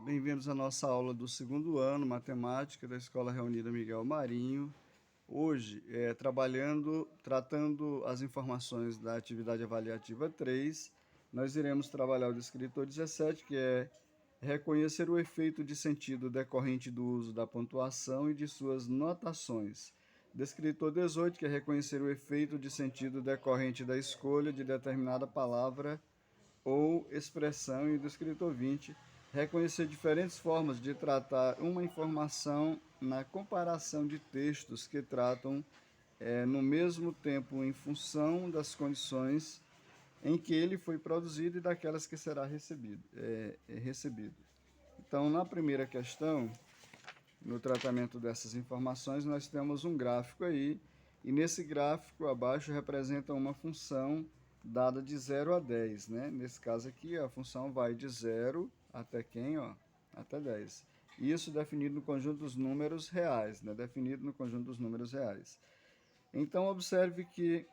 Bem-vindos à nossa aula do segundo ano, Matemática, da Escola Reunida Miguel Marinho. Hoje, tratando as informações da atividade avaliativa 3, nós iremos trabalhar o descritor 17, que é reconhecer o efeito de sentido decorrente do uso da pontuação e de suas notações. Descritor 18, que é reconhecer o efeito de sentido decorrente da escolha de determinada palavra ou expressão, e do escritor 20, reconhecer diferentes formas de tratar uma informação na comparação de textos que tratam no mesmo tempo em função das condições em que ele foi produzido e daquelas que será recebido. Então, na primeira questão, no tratamento dessas informações, nós temos um gráfico aí, e nesse gráfico abaixo representa uma função dada de 0 a 10, né? Nesse caso aqui, a função vai de 0 até quem, ó? Até 10. Isso definido no conjunto dos números reais, né? Definido no conjunto dos números reais. Então, observe que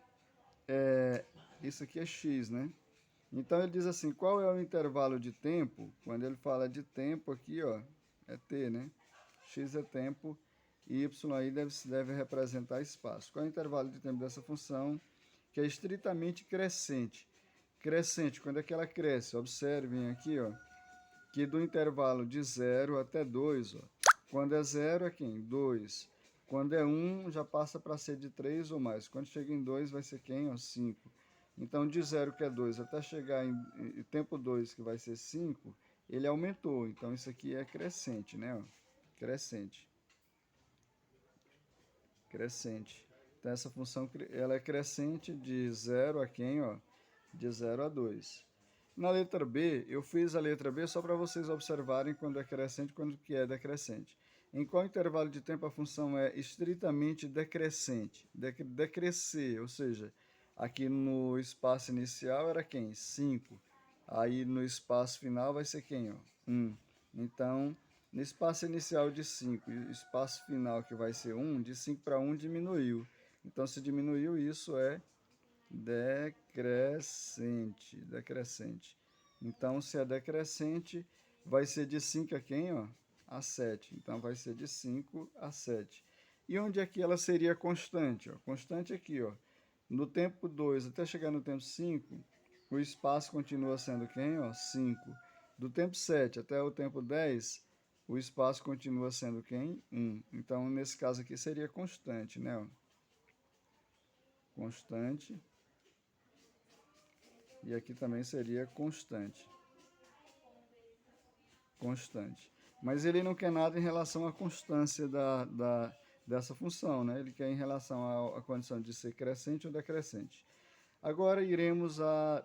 isso aqui é x, né? Então, ele diz assim, qual é o intervalo de tempo? Quando ele fala de tempo aqui, ó, é t, né? X é tempo e y aí deve representar espaço. Qual é o intervalo de tempo dessa função? Que é estritamente crescente. Crescente, quando é que ela cresce? Observem aqui, ó, que do intervalo de 0 até 2, ó, quando é 0 é quem? 2. Quando é 1, já passa para ser de 3 ou mais. Quando chega em 2, vai ser quem? Ó, 5. Então, de 0, que é 2, até chegar em tempo 2, que vai ser 5, ele aumentou. Então, isso aqui é crescente, né? Ó, crescente. Crescente. Então, essa função ela é crescente de 0 a quem? Ó, de 0 a 2. Na letra B, eu fiz a letra B só para vocês observarem quando é crescente e quando que é decrescente. Em qual intervalo de tempo a função é estritamente decrescente? Decrescer, ou seja, aqui no espaço inicial era quem? 5. Aí no espaço final vai ser quem? Ó? 1. Então, no espaço inicial de 5 e espaço final que vai ser 1, de 5 para 1 diminuiu. Então, se diminuiu, isso é decrescente. Então, se é decrescente, vai ser de 5 a quem? Ó? A 7. Então, vai ser de 5 a 7. E onde é que ela seria constante? Ó? Constante aqui, ó. No tempo 2 até chegar no tempo 5, o espaço continua sendo quem? Ó? 5. Do tempo 7 até o tempo 10, o espaço continua sendo quem? 1. Então, nesse caso aqui, seria constante, né? Ó? Constante. E aqui também seria constante. Constante. Mas ele não quer nada em relação à constância dessa função, né? Ele quer em relação à condição de ser crescente ou decrescente. Agora iremos à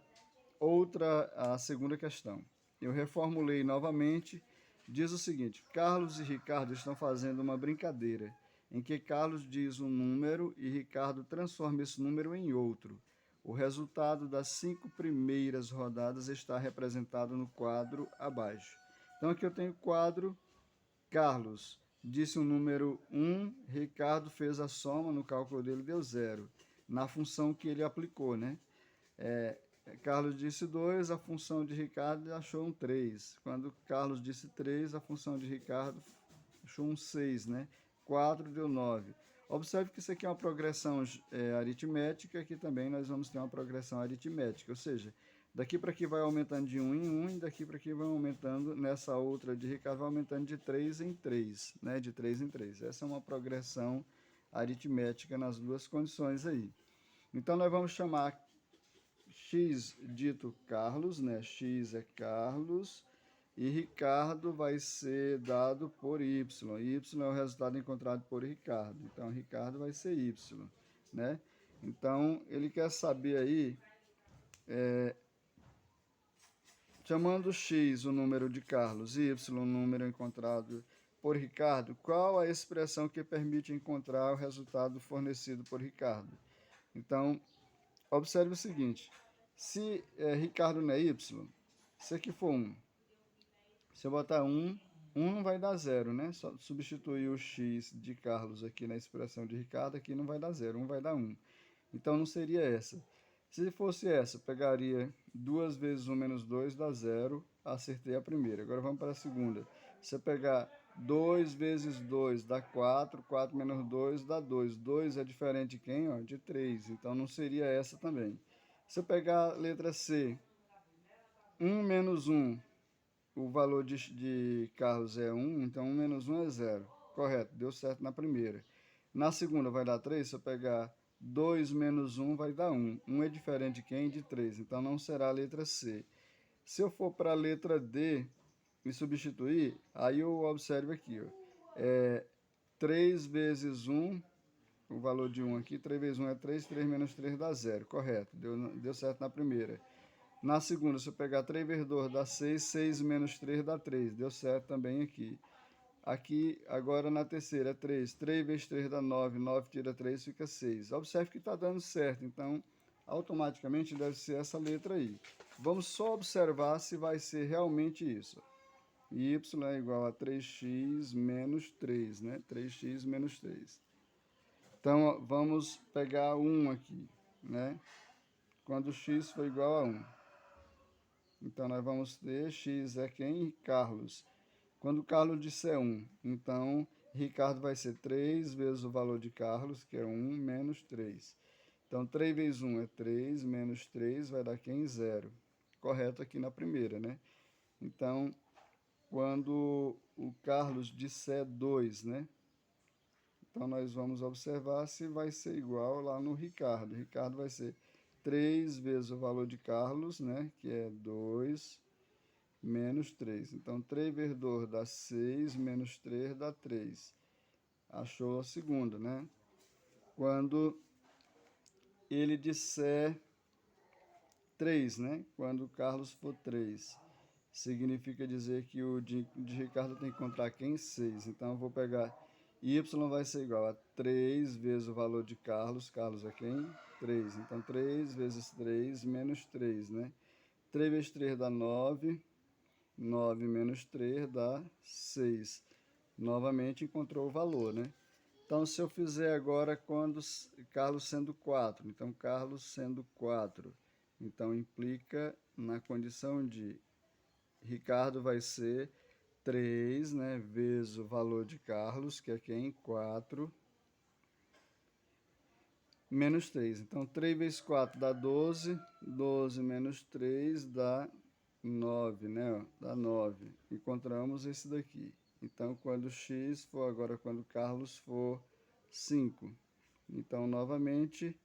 segunda questão. Eu reformulei novamente. Diz o seguinte: Carlos e Ricardo estão fazendo uma brincadeira, em que Carlos diz um número e Ricardo transforma esse número em outro. O resultado das 5 primeiras rodadas está representado no quadro abaixo. Então aqui eu tenho o quadro. Carlos disse um número 1, Ricardo fez a soma, no cálculo dele deu 0, na função que ele aplicou, né? Carlos disse 2, a função de Ricardo achou um 3. Quando Carlos disse 3, a função de Ricardo achou um 6, né? 4 deu 9. Observe que isso aqui é uma progressão aritmética, aqui também nós vamos ter uma progressão aritmética, ou seja, daqui para aqui vai aumentando de 1 em 1 e daqui para aqui vai aumentando, nessa outra de Ricardo, vai aumentando de 3 em 3, né? De 3 em 3. Essa é uma progressão aritmética nas duas condições aí. Então, nós vamos chamar X dito Carlos, né? X é Carlos e Ricardo vai ser dado por Y. Y é o resultado encontrado por Ricardo. Então, Ricardo vai ser Y, né? Então, ele quer saber aí, chamando X o número de Carlos e Y o número encontrado por Ricardo, qual a expressão que permite encontrar o resultado fornecido por Ricardo? Então, observe o seguinte: se Ricardo não é Y, se aqui for 1, se eu botar 1, 1 não vai dar 0, né? Só substituir o X de Carlos aqui na expressão de Ricardo, aqui não vai dar 0, 1 vai dar 1. Então não seria essa. Se fosse essa, pegaria 2 vezes 1 menos 2 dá 0, acertei a primeira. Agora vamos para a segunda. Se você pegar 2 vezes 2 dá 4, 4 menos 2 dá 2. 2 é diferente de quem? Ó, de 3, então não seria essa também. Se eu pegar a letra C, 1 menos 1, o valor de Carlos é 1, então 1 menos 1 é 0. Correto, deu certo na primeira. Na segunda vai dar 3, se eu pegar 2 menos 1 vai dar 1. 1 é diferente de quem? De 3, então não será a letra C. Se eu for para a letra D e substituir, aí eu observo aqui, ó, 3 vezes 1, o valor de 1 aqui, 3 vezes 1 é 3, 3 menos 3 dá 0, correto, deu certo na primeira. Na segunda, se eu pegar 3 vezes 2 dá 6, 6 menos 3 dá 3, deu certo também aqui. Aqui, agora na terceira, 3, 3 vezes 3 dá 9, 9 tira 3 fica 6. Observe que está dando certo, então automaticamente deve ser essa letra aí. Vamos só observar se vai ser realmente isso. Y é igual a 3x menos 3, né? 3x menos 3. Então, vamos pegar 1 aqui, né? Quando x for igual a 1. Então, nós vamos ter x é quem? Carlos. Quando Carlos disser 1, então Ricardo vai ser 3 vezes o valor de Carlos, que é 1, menos 3. Então, 3 vezes 1 é 3, menos 3 vai dar quem? 0. Correto aqui na primeira, né? Então, quando o Carlos disser 2, né? Então, nós vamos observar se vai ser igual lá no Ricardo. Ricardo vai ser 3 vezes o valor de Carlos, né? Que é 2, menos 3. Então, 3 vezes 2 dá 6, menos 3 dá 3. Achou a segunda, né? Quando ele disser 3, né? Quando o Carlos for 3, significa dizer que o de Ricardo tem que encontrar quem? 6. Então, eu vou pegar y vai ser igual a 3 vezes o valor de Carlos. Carlos é quem? 3. Então, 3 vezes 3 menos 3, né? 3 vezes 3 dá 9. 9 menos 3 dá 6. Novamente encontrou o valor, né? Então, se eu fizer agora quando Carlos sendo 4, então Carlos sendo 4, então implica na condição de Ricardo vai ser 3, né, vezes o valor de Carlos, que é quem? 4, menos 3. Então, 3 vezes 4 dá 12, 12 menos 3 dá 9, né? Dá 9. Encontramos esse daqui. Então, quando x for, agora quando Carlos for 5. Então, novamente,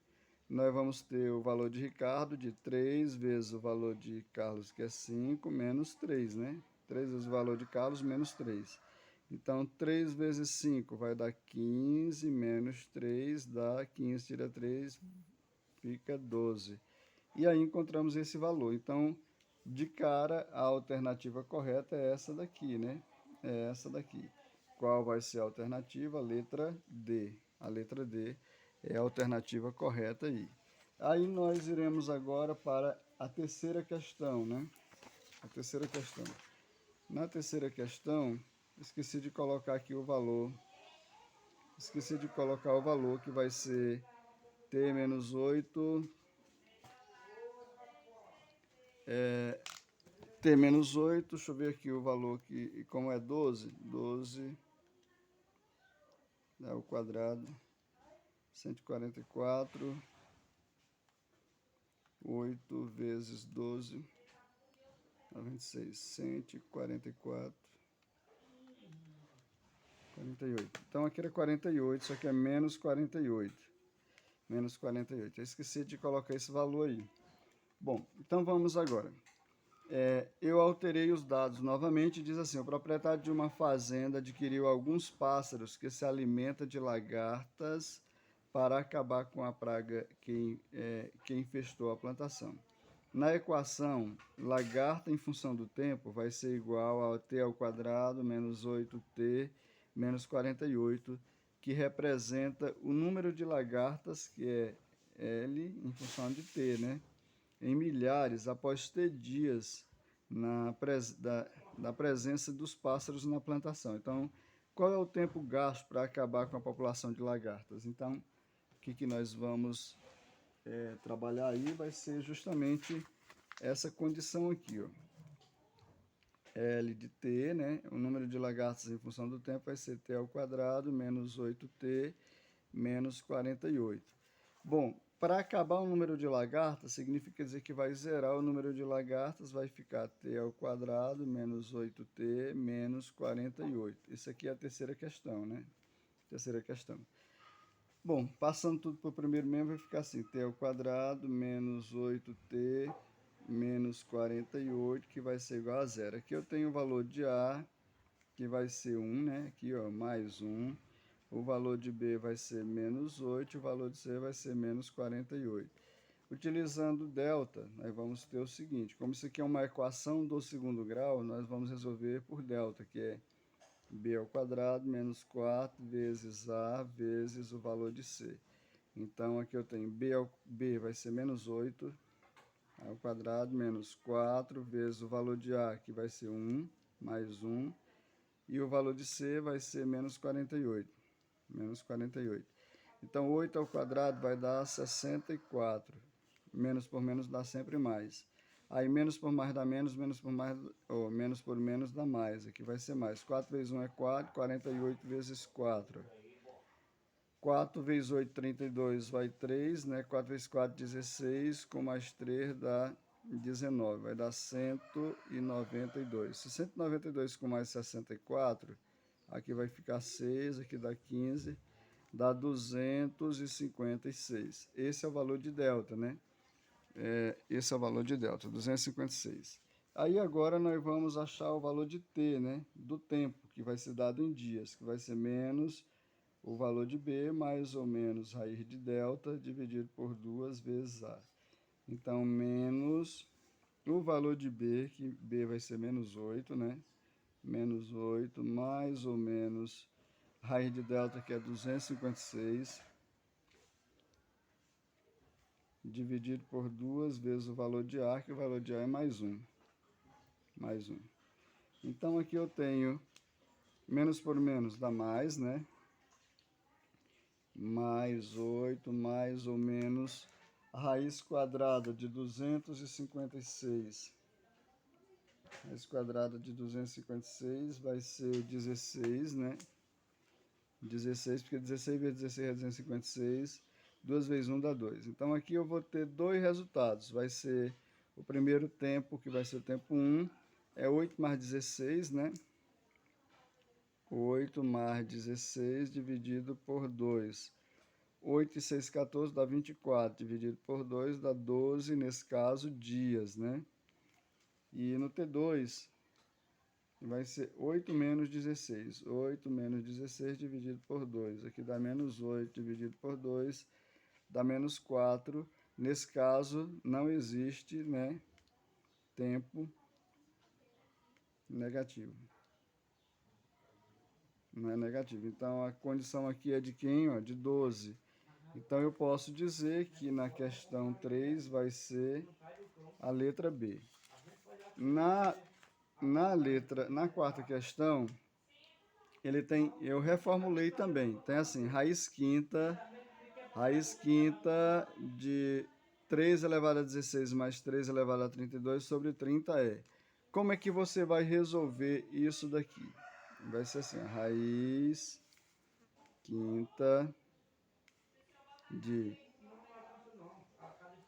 nós vamos ter o valor de Ricardo de 3 vezes o valor de Carlos, que é 5, menos 3, né? 3 vezes o valor de Carlos, menos 3. Então, 3 vezes 5 vai dar 15, menos 3 dá 15, tira 3, fica 12. E aí encontramos esse valor. Então, de cara, a alternativa correta é essa daqui, né? É essa daqui. Qual vai ser a alternativa? A letra D. A letra D é a alternativa correta aí. Aí nós iremos agora para a terceira questão, né? A terceira questão. Na terceira questão, esqueci de colocar aqui o valor. Esqueci de colocar o valor que vai ser t menos 8... T menos 8, deixa eu ver aqui o valor que, como é 12, 12 ao quadrado, 144, 8 vezes 12, 96, 144, 48. Então aqui era 48, isso aqui é menos 48. Menos 48. Eu esqueci de colocar esse valor aí. Bom, então vamos agora. Eu alterei os dados novamente. Diz assim: o proprietário de uma fazenda adquiriu alguns pássaros que se alimentam de lagartas para acabar com a praga que infestou a plantação. Na equação, lagarta em função do tempo vai ser igual a t ao quadrado menos 8t menos 48, que representa o número de lagartas, que é L em função de t, né? Em milhares após ter dias da presença dos pássaros na plantação. Então, qual é o tempo gasto para acabar com a população de lagartas? Então, o que nós vamos trabalhar aí vai ser justamente essa condição aqui, ó. L de t, né? O número de lagartas em função do tempo vai ser t ao quadrado menos 8t menos 48. Bom, para acabar o número de lagartas, significa dizer que vai zerar o número de lagartas, vai ficar t ao quadrado menos 8t menos 48. Isso aqui é a terceira questão, né? Terceira questão. Bom, passando tudo para o primeiro membro, vai ficar assim, t ao quadrado menos 8t menos 48, que vai ser igual a zero. Aqui eu tenho o valor de A, que vai ser 1, né? Aqui, ó, mais 1. O valor de B vai ser menos 8, o valor de C vai ser menos 48. Utilizando delta, nós vamos ter o seguinte, como isso aqui é uma equação do segundo grau, nós vamos resolver por delta, que é B ao quadrado menos 4 vezes A vezes o valor de C. Então, aqui eu tenho B vai ser menos 8 ao quadrado menos 4 vezes o valor de A, que vai ser 1, mais 1, e o valor de C vai ser menos 48. Menos 48. Então, 8 ao quadrado vai dar 64. Menos por menos dá sempre mais. Aí, menos por mais dá menos, menos por mais, ou menos por menos dá mais. Aqui vai ser mais. 4 vezes 1 é 4, 48 vezes 4. 4 vezes 8, 32, vai 3, né? 4 vezes 4, 16, com mais 3 dá 19, vai dar 192. Se 192 com mais 64, aqui vai ficar 6, aqui dá 15, dá 256. Esse é o valor de delta, né? Esse é o valor de delta, 256. Aí agora nós vamos achar o valor de t, né? Do tempo, que vai ser dado em dias, que vai ser menos o valor de b mais ou menos raiz de delta dividido por 2 vezes a. Então, menos o valor de b, que b vai ser menos 8, né? Menos 8, mais ou menos raiz de delta, que é 256, dividido por 2 vezes o valor de A, que o valor de A é mais 1. Mais 1. Então, aqui eu tenho menos por menos dá mais, né? Mais 8, mais ou menos a raiz quadrada de 256. Raiz quadrada de 256 vai ser 16, né? 16, porque 16 vezes 16 é 256. 2 vezes 1 dá 2. Então, aqui eu vou ter dois resultados. Vai ser o primeiro tempo, que vai ser o tempo 1, é 8 mais 16, né? 8 mais 16 dividido por 2. 8 e 6, 14 dá 24, dividido por 2 dá 12, nesse caso, dias, né? E no T2 vai ser 8 menos 16. 8 menos 16 dividido por 2. Aqui dá menos 8 dividido por 2, dá menos 4. Nesse caso, não existe, né, tempo negativo. Não é negativo. Então, a condição aqui é de quem? Ó, de 12. Então, eu posso dizer que na questão 3 vai ser a letra B. Na quarta questão, eu reformulei também. Tem assim, raiz quinta de 3 elevado a 16 mais 3 elevado a 32 sobre 30 é. Como é que você vai resolver isso daqui? Vai ser assim, raiz quinta de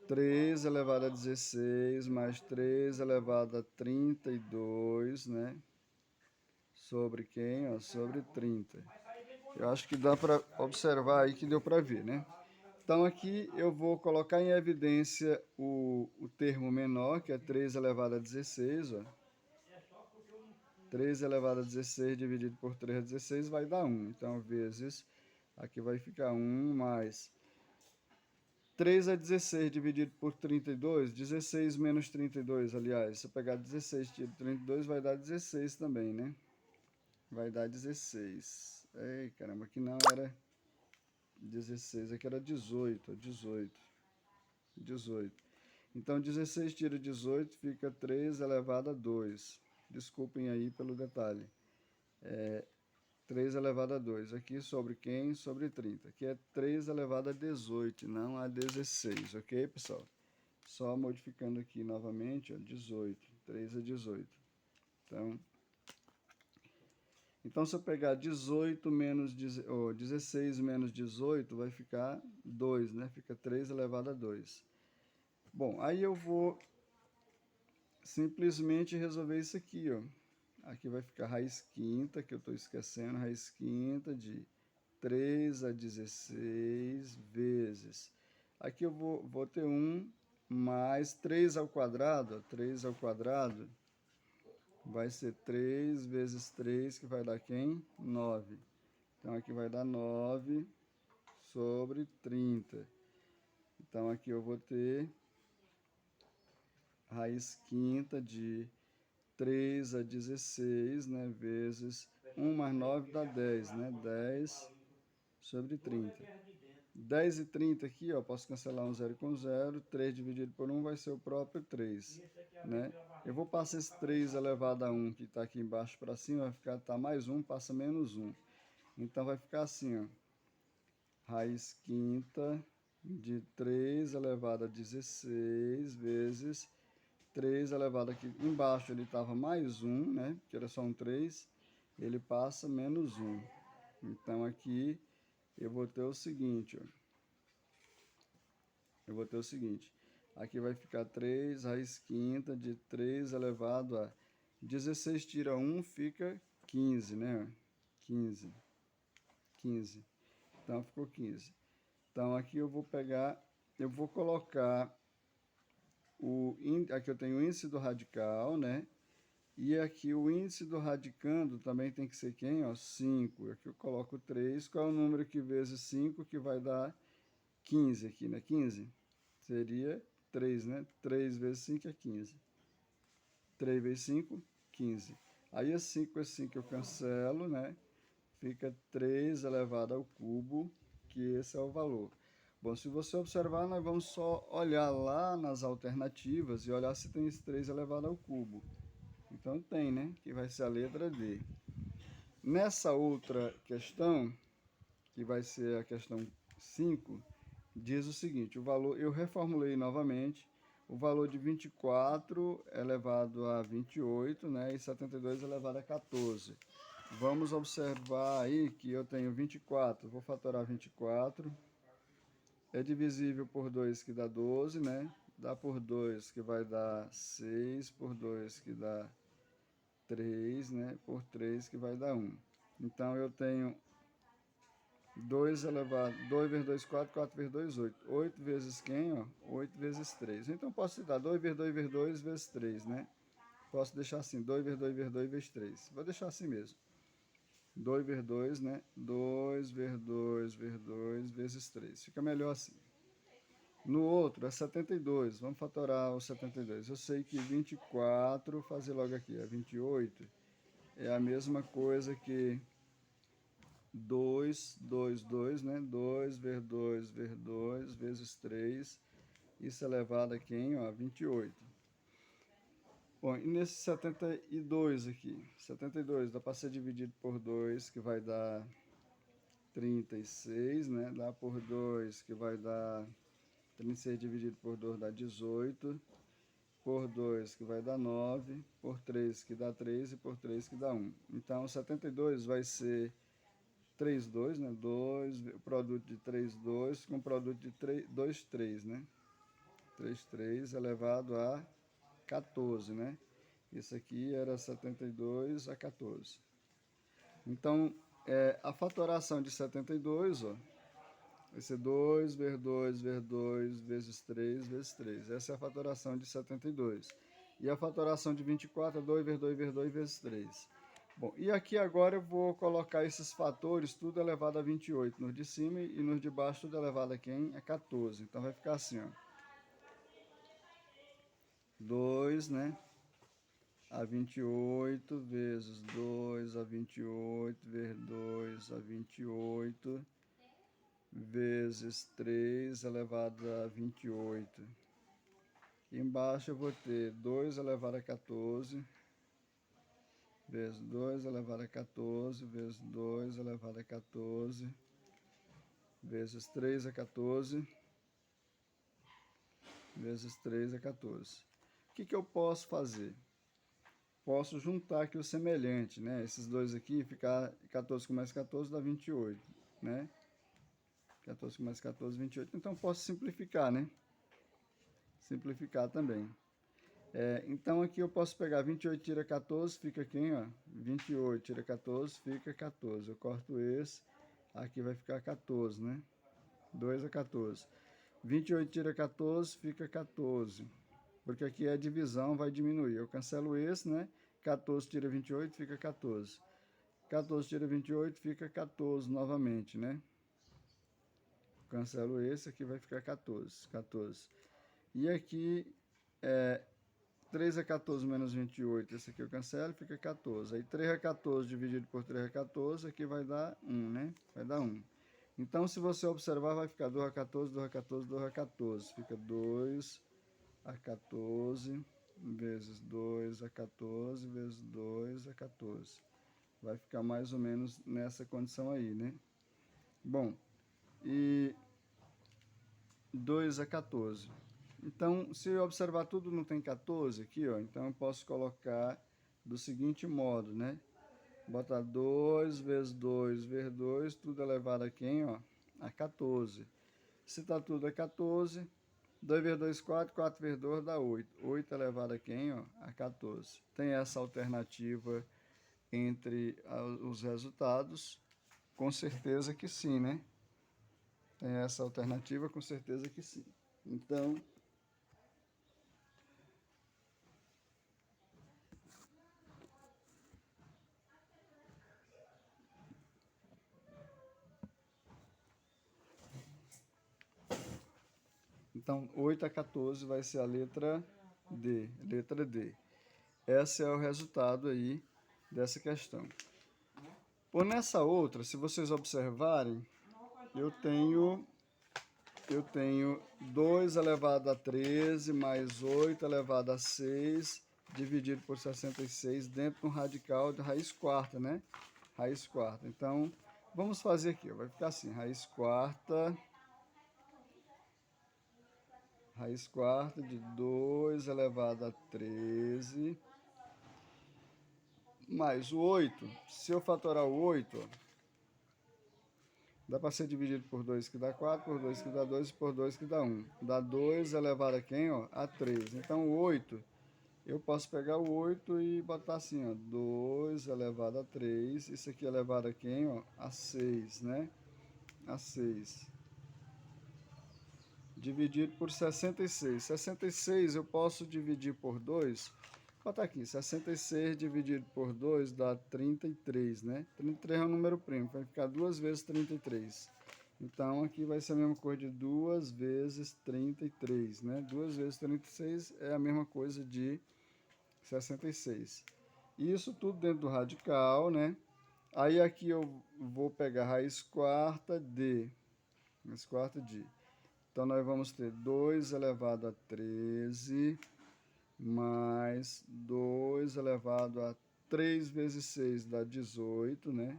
3 elevado a 16 mais 3 elevado a 32, né? Sobre quem? Ó, sobre 30. Eu acho que dá para observar aí que deu para ver, né? Então, aqui eu vou colocar em evidência o termo menor, que é 3 elevado a 16. Ó. 3 elevado a 16 dividido por 3 a 16 vai dar 1. Então, vezes, aqui vai ficar 1 mais 3 a 16 dividido por 32, 16 menos 32, aliás, se eu pegar 16 tiro 32, vai dar 16 também, né? Vai dar 16. Ei, caramba, aqui não era 16, aqui era 18, 18. 18. Então, 16 tira 18, fica 3 elevado a 2. Desculpem aí pelo detalhe. 3 elevado a 2. Aqui sobre quem? Sobre 30. Aqui é 3 elevado a 18, não a 16, ok, pessoal? Só modificando aqui novamente, ó, 18. 3 a 18. Então, se eu pegar 18 menos 16 menos 18, vai ficar 2, né? Fica 3 elevado a 2. Bom, aí eu vou simplesmente resolver isso aqui, ó. Aqui vai ficar raiz quinta, que eu estou esquecendo, raiz quinta de 3 a 16 vezes. Aqui eu vou ter 1 mais 3 ao quadrado. 3 ao quadrado vai ser 3 vezes 3, que vai dar quem? 9. Então, aqui vai dar 9 sobre 30. Então, aqui eu vou ter raiz quinta de 3 a 16, né, vezes 1 mais 9 dá 10, né, 10 sobre 30. 10 e 30 aqui, ó, posso cancelar um zero com zero, 3 dividido por 1 vai ser o próprio 3, né? Eu vou passar esse 3 elevado a 1 que está aqui embaixo para cima, vai ficar, tá mais 1, passa menos 1. Então, vai ficar assim, ó, raiz quinta de 3 elevado a 16 vezes 3 elevado aqui embaixo, ele estava mais 1, né? Que era só um 3, ele passa menos 1. Então, aqui eu vou ter o seguinte, ó. Aqui vai ficar 3 raiz quinta de 3 elevado a 16 tira 1, fica 15, né? 15. Então, ficou 15. Então, aqui eu vou colocar aqui eu tenho o índice do radical, né? E aqui o índice do radicando também tem que ser quem? Ó, 5. Aqui eu coloco 3. Qual é o número que vezes 5 que vai dar 15 aqui, né? 15 seria 3, né? 3 vezes 5 é 15. 3 vezes 5, 15. Aí esse 5 com esse 5 eu cancelo, né? Fica 3 elevado ao cubo, que esse é o valor. Bom, se você observar, nós vamos só olhar lá nas alternativas e olhar se tem esse 3 elevado ao cubo. Então tem, né? Que vai ser a letra D. Nessa outra questão, que vai ser a questão 5, diz o seguinte, o valor, eu reformulei novamente, o valor de 24 elevado a 28, né? E 72 elevado a 14. Vamos observar aí que eu tenho 24, vou fatorar 24, é divisível por 2 que dá 12, né? Dá por 2 que vai dar 6, por 2 que dá 3, né? Por 3 que vai dar 1. Então, eu tenho 2 vezes 2, 4, 4 vezes 2, 8. 8 vezes quem, ó? 8 vezes 3. Então, posso citar 2 vezes 2 vezes 2 vezes 3, né? Posso deixar assim, 2 vezes 2 vezes 2 vezes 3. Vou deixar assim mesmo. 2 vezes 2, né? 2 vezes 2 vezes 2 vezes 3. Fica melhor assim. No outro é 72. Vamos fatorar o 72. Eu sei que 24, fazer logo aqui, é 28. É a mesma coisa que 2, 2, 2, né? 2 vezes 2 vezes 2 vezes 3. Isso é elevado a quem? Ó, 28. Bom, e nesse 72 aqui? 72 dá para ser dividido por 2, que vai dar 36, né? Dá por 2, que vai dar 36 dividido por 2 dá 18, por 2 que vai dar 9, por 3 que dá 3 e por 3 que dá 1. Então, 72 vai ser 3, 2, né? 2, o produto de 3, 2 com o produto de 3, 2, 3, né? 3, 3 elevado a 14, né? Isso aqui era 72 a 14. Então, a fatoração de 72, ó, vai ser 2 vezes 2 vezes 2 vezes 3 vezes 3. Essa é a fatoração de 72. E a fatoração de 24 é 2 vezes 2 vezes 2 vezes 3. Bom, e aqui agora eu vou colocar esses fatores, tudo elevado a 28, nos de cima e nos de baixo, tudo elevado a quem? A 14. Então vai ficar assim, ó. 2, né? A 28 vezes 2 a 28 vezes 2 a 28 vezes 3 elevado a 28. Embaixo eu vou ter 2 elevado a 14 vezes 2 elevado a 14 vezes 2 elevado a 14 vezes 3 a 14 vezes 3 a 14. O que eu posso fazer? posso juntar aqui o semelhante, né? Esses dois aqui, ficar 14 com mais 14 dá 28, né? 14 com mais 14, 28. Então, posso simplificar, né? Simplificar também. Então, aqui eu posso pegar 28 tira 14, fica quem, ó? 28 tira 14, fica 14. Eu corto esse, aqui vai ficar 14, né? 2 a 14. 28 tira 14, fica 14. Porque aqui a divisão vai diminuir. Eu cancelo esse, né? 14 tira 28, fica 14. 14 tira 28, fica 14 novamente, né? Cancelo esse, aqui vai ficar 14. 14. E aqui, 3 a 14 menos 28, esse aqui eu cancelo, fica 14. Aí 3 a 14 dividido por 3 a 14, aqui vai dar 1, né? Vai dar 1. Então, se você observar, vai ficar 2 a 14, 2 a 14, 2 a 14. Fica 2 a 14 vezes 2 a 14 vezes 2 a 14. Vai ficar mais ou menos nessa condição aí, né? Bom, e 2 a 14. Então, se eu observar tudo não tem 14 aqui, ó, então eu posso colocar do seguinte modo, né? Botar 2 vezes 2 vezes 2, tudo elevado a quem, ó? A 14. Se tá tudo a 14, 2 vezes 2, 4, 4 vezes 2 dá 8. 8 elevado a quem, ó? A 14. Tem essa alternativa entre os resultados? Com certeza que sim, né? Tem essa alternativa? Com certeza que sim. Então, Então, 8 a 14 vai ser a letra D. Letra D. Esse é o resultado aí dessa questão. Por nessa outra, se vocês observarem, eu tenho 2 elevado a 13 mais 8 elevado a 6 dividido por 66 dentro de um radical de raiz quarta, né? Raiz quarta. Então, vamos fazer aqui. Vai ficar assim, raiz quarta de 2 elevado a 13 mais o 8. Se eu fatorar o 8, dá para ser dividido por 2 que dá 4, por 2 que dá 2 e por 2 que dá 1. Dá 2 elevado a quem? Ó? A 3. Então, o 8, eu posso pegar o 8 e botar assim, ó, 2 elevado a 3. Isso aqui é elevado a quem? Ó? A 6, né? A 6. Dividido por 66. 66 eu posso dividir por 2. Botar aqui, 66 dividido por 2 dá 33, né? 33 é um número primo, vai ficar 2 vezes 33. Então, aqui vai ser a mesma coisa de 2 vezes 33, né? 2 vezes 36 é a mesma coisa de 66. Isso tudo dentro do radical, né? Aí aqui eu vou pegar raiz quarta de. Raiz quarta de. Então, nós vamos ter 2 elevado a 13 mais 2 elevado a 3 vezes 6 dá 18, né?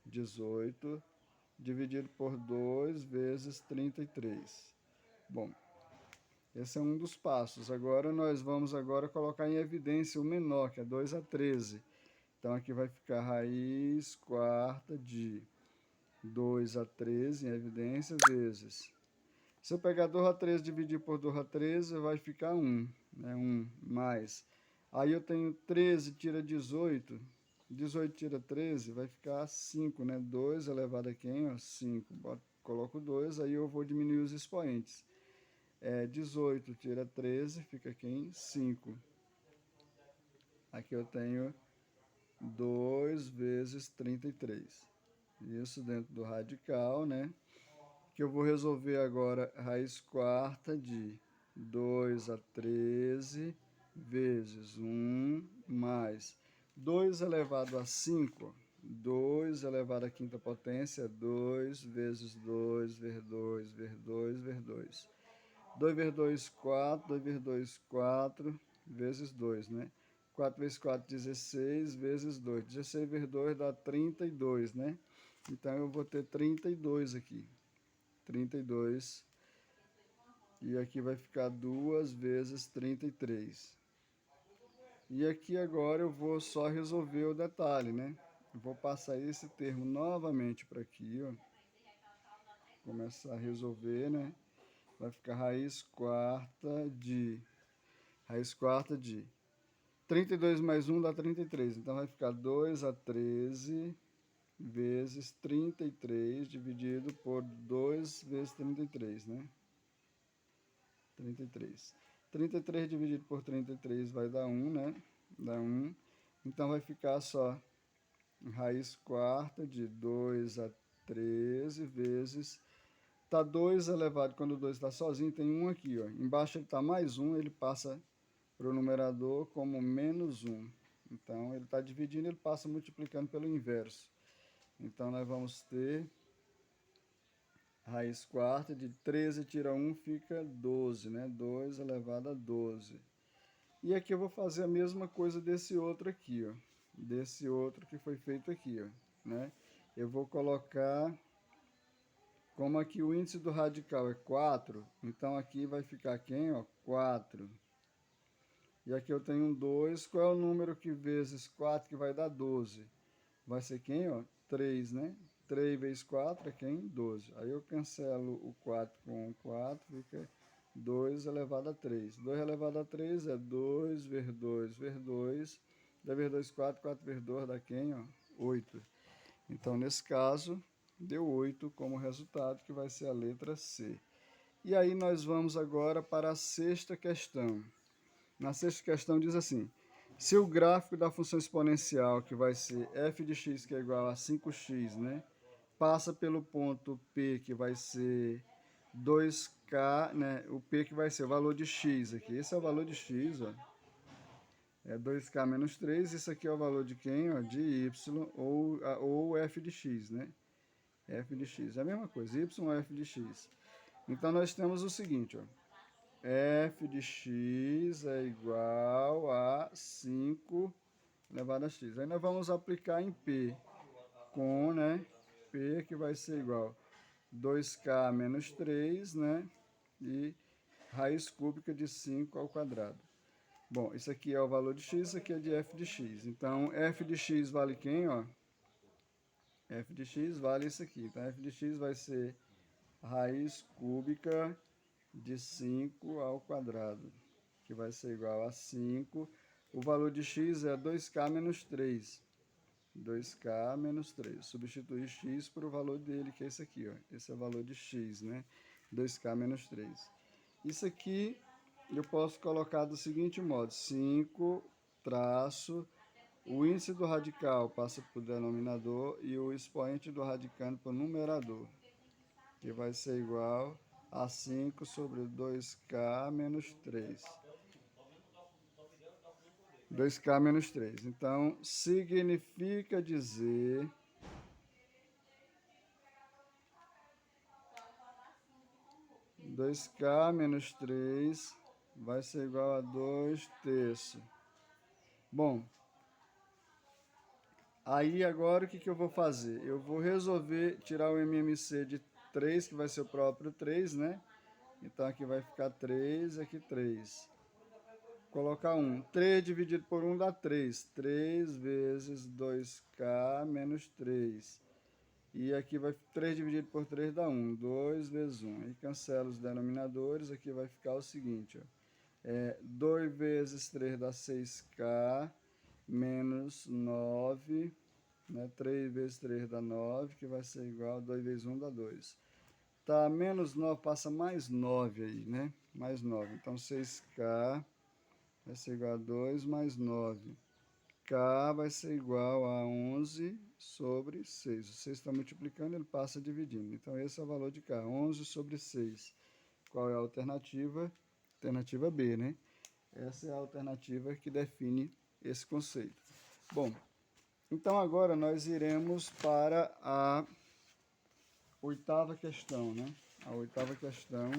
18 dividido por 2 vezes 33. Bom, esse é um dos passos. Agora, nós vamos colocar em evidência o menor, que é 2 a 13. Então, aqui vai ficar raiz quarta de 2 a 13 em evidência vezes. Se eu pegar 2 a 13 e dividir por 2 a 13, vai ficar 1, né? 1 mais. Aí eu tenho 13 tira 18, 18 tira 13, vai ficar 5, né? 2 elevado a quem? Ó, 5. Coloco 2, aí eu vou diminuir os expoentes. 18 tira 13, fica quem? 5. Aqui eu tenho 2 vezes 33. Isso dentro do radical, né? Que eu vou resolver agora raiz quarta de 2 a 13 vezes 1 mais 2 elevado a 5, 2 elevado à quinta potência, 2 vezes 2 vezes 2 vezes 2 vezes 2. 2 vezes 2, 4, 2 vezes 2, 4 vezes 2, né? 4 vezes 4, 16 vezes 2. 16 vezes 2 dá 32, né? Então, eu vou ter 32 aqui. 32. E aqui vai ficar 2 vezes 33. E aqui agora eu vou só resolver o detalhe, né? Eu vou passar esse termo novamente para aqui, ó. Começar a resolver, né? Vai ficar raiz quarta de 32 mais 1 dá 33. Então vai ficar 2 a 13 vezes 33 dividido por 2 vezes 33, né? 33. 33 dividido por 33 vai dar 1, né? Dá 1. Então vai ficar só raiz quarta de 2 a 13 vezes... Tá 2 elevado, quando o 2 está sozinho, tem 1 aqui, ó. Embaixo ele está mais 1, ele passa para o numerador como menos 1. Então, ele está dividindo, ele passa multiplicando pelo inverso. Então, nós vamos ter raiz quarta de 13 tira 1 fica 12, né? 2 elevado a 12. E aqui eu vou fazer a mesma coisa desse outro aqui, ó. Desse outro que foi feito aqui, ó, né? Eu vou colocar, como aqui o índice do radical é 4, então aqui vai ficar quem, ó? 4. E aqui eu tenho um 2. Qual é o número que vezes 4 que vai dar 12? Vai ser quem, ó? 3, né? 3 vezes 4 é quem? 12. Aí eu cancelo o 4 com o 4, fica 2 elevado a 3. 2 elevado a 3 é 2 vezes 2 vezes 2. 2 vezes 2, 4. 4 vezes 2 dá quem, ó? 8. Então, nesse caso, deu 8 como resultado, que vai ser a letra C. E aí nós vamos agora para a sexta questão. Na sexta questão diz assim: se o gráfico da função exponencial, que vai ser f de x, que é igual a 5x, né, passa pelo ponto P, que vai ser 2k, né, o P que vai ser o valor de x aqui. Esse é o valor de x, ó. É 2k menos 3, isso aqui é o valor de quem? Ó, de y, ou f de x, né? F de x, é a mesma coisa, y ou f de x. Então, nós temos o seguinte, ó. F de x é igual a 5 elevado a x. Aí nós vamos aplicar em P, com, né, P que vai ser igual a 2k menos 3, né, e raiz cúbica de 5 ao quadrado. Bom, isso aqui é o valor de x, isso aqui é de f de x. Então, f de x vale quem, ó? F de x vale isso aqui. Então, f de x vai ser raiz cúbica de 5 ao quadrado, que vai ser igual a 5. O valor de x é 2k menos 3. 2k menos 3. Substituir x por o valor dele, que é esse aqui, ó. Esse é o valor de x, né? 2k menos 3. Isso aqui eu posso colocar do seguinte modo: 5 traço, o índice do radical passa para o denominador e o expoente do radicando para o numerador, que vai ser igual a 5 sobre 2k menos 3. 2k menos 3. Então, significa dizer que 2k menos 3 vai ser igual a 2 terços. Bom, aí agora o que eu vou fazer? Eu vou resolver tirar o MMC de 3, que vai ser o próprio 3, né? Então aqui vai ficar 3, aqui 3. Colocar 1. 3 dividido por 1 dá 3. 3 vezes 2k menos 3. E aqui vai 3 dividido por 3 dá 1. 2 vezes 1. Aí cancela os denominadores. Aqui vai ficar o seguinte, ó. 2 vezes 3 dá 6k menos 9. Né? 3 vezes 3 dá 9, que vai ser igual a 2 vezes 1 dá 2. Tá, menos 9 passa mais 9 aí, né? Mais 9. Então 6k vai ser igual a 2 mais 9. K vai ser igual a 11 sobre 6. O 6 está multiplicando, ele passa dividindo. Então, esse é o valor de K, 11 sobre 6. Qual é a alternativa? Alternativa B, né? Essa é a alternativa que define esse conceito. Bom, então agora nós iremos para a oitava questão, né? A oitava questão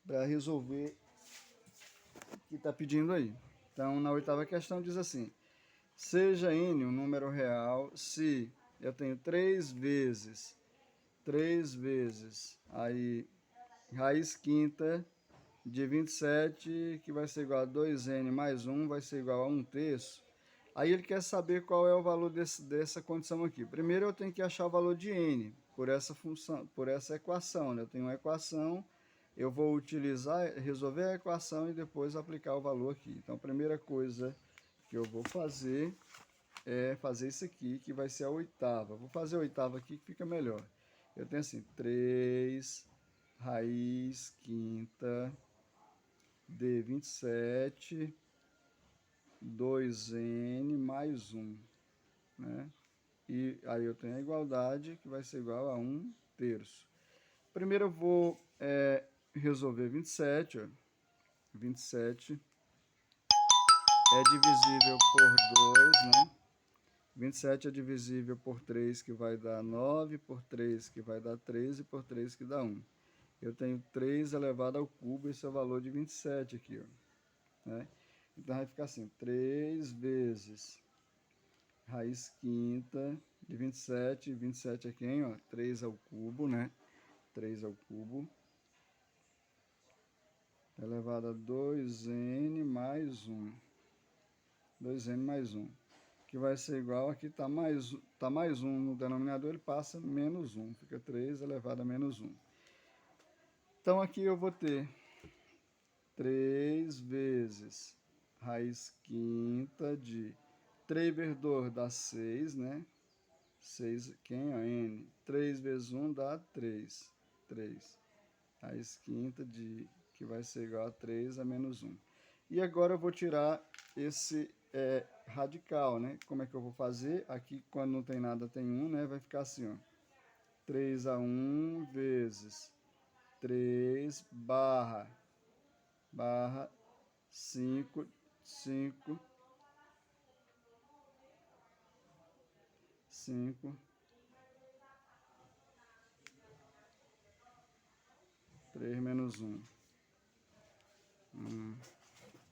para resolver o que está pedindo aí. Então, na oitava questão diz assim: seja n um número real se eu tenho 3 vezes, aí raiz quinta de 27, que vai ser igual a 2n mais 1, vai ser igual a 1/3. Aí ele quer saber qual é o valor dessa condição aqui. Primeiro eu tenho que achar o valor de n por essa função, por essa equação, né? Eu tenho uma equação, eu vou utilizar, resolver a equação e depois aplicar o valor aqui. Então a primeira coisa que eu vou fazer é fazer isso aqui, que vai ser a oitava. Vou fazer a oitava aqui que fica melhor. Eu tenho assim, 3 raiz quinta de 27, 2n mais 1, né? E aí eu tenho a igualdade, que vai ser igual a 1/3. Primeiro eu vou resolver 27, ó. 27 é divisível por 2, né? 27 é divisível por 3, que vai dar 9, por 3, que vai dar 3, e por 3, que dá 1. Eu tenho 3 elevado ao cubo, esse é o valor de 27 aqui, ó, né? Então vai ficar assim, 3 vezes raiz quinta de 27, 27 é quem, ó? 3 ao cubo, né? 3 ao cubo, elevado a 2n mais 1. 2n mais 1. Que vai ser igual, aqui tá mais 1 no denominador, ele passa menos 1. Fica 3 elevado a menos 1. Então aqui eu vou ter 3 vezes raiz quinta de 3 vezes 2 dá 6, né? 6, quem é n? 3 vezes 1 dá 3. 3. Raiz quinta de, que vai ser igual a 3 a menos 1. E agora eu vou tirar esse radical, né? Como é que eu vou fazer? Aqui, quando não tem nada, tem 1, né? Vai ficar assim, ó. 3 a 1 vezes 3 barra 5, 5, 5, 3 menos 1.